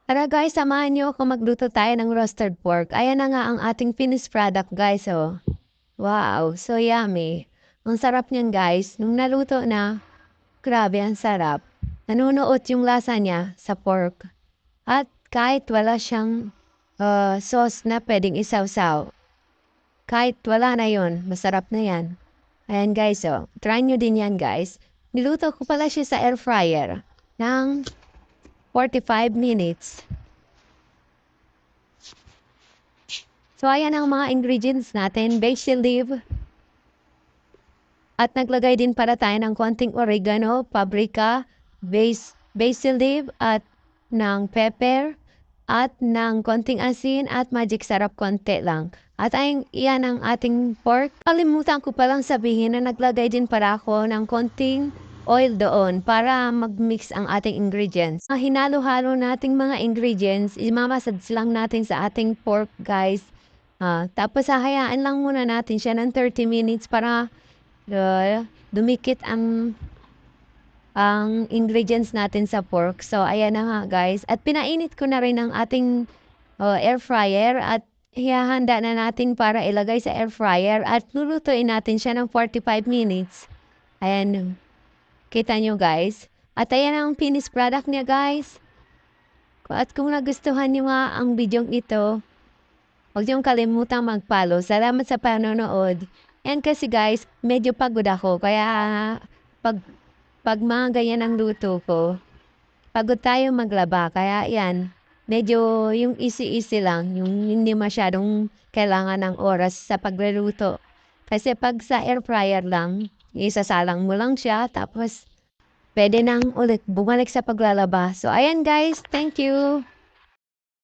Tara guys, samahan niyo ako magluto tayo ng roasted pork. Ayan na nga ang ating finished product guys, oh. Wow, so yummy. Ang sarap niyan guys. Nung naluto na, grabe ang sarap. Nanunuot yung lasa niya sa pork. At kahit wala siyang sauce na pwedeng isawsaw, kahit wala na yon, masarap na yan. Ayan guys, oh. Try nyo din yan guys. Niluto ko pala siya sa air fryer ng 45 minutes. So, ayan ang mga ingredients natin. Basil leaf. At naglagay din para tayo ng konting oregano, paprika, basil leaf, at ng pepper, at ng konting asin, at magic sarap konti lang. At iyan ang ating pork. Kalimutan ko palang sabihin na naglagay din para ako ng konting oil doon para mag-mix ang ating ingredients. Hinalo-halo nating mga ingredients, imamasage lang natin sa ating pork guys. Tapos hahayaan lang muna natin siya ng 30 minutes para dumikit ang ingredients natin sa pork. So, ayan na nga guys. At pinainit ko na rin ang ating air fryer at ihahanda na natin para ilagay sa air fryer at lulutuin natin siya ng 45 minutes. Ayan. Kita nyo guys. At ayan ang finished product niya guys. At kung nagustuhan nyo nga ang video ito, huwag niyong kalimutang mag-follow. Salamat sa panonood. Yan kasi guys, medyo pagod ako. Kaya pag, pag mga ganyan ang luto ko, pagod tayo maglaba. Kaya yan, medyo yung easy-easy lang. Yung hindi masyadong kailangan ng oras sa pagluluto. Kasi pag sa air fryer lang, isasalang mo lang siya. Tapos, pwede nang ulit bumalik sa paglalaba. So, ayan guys. Thank you.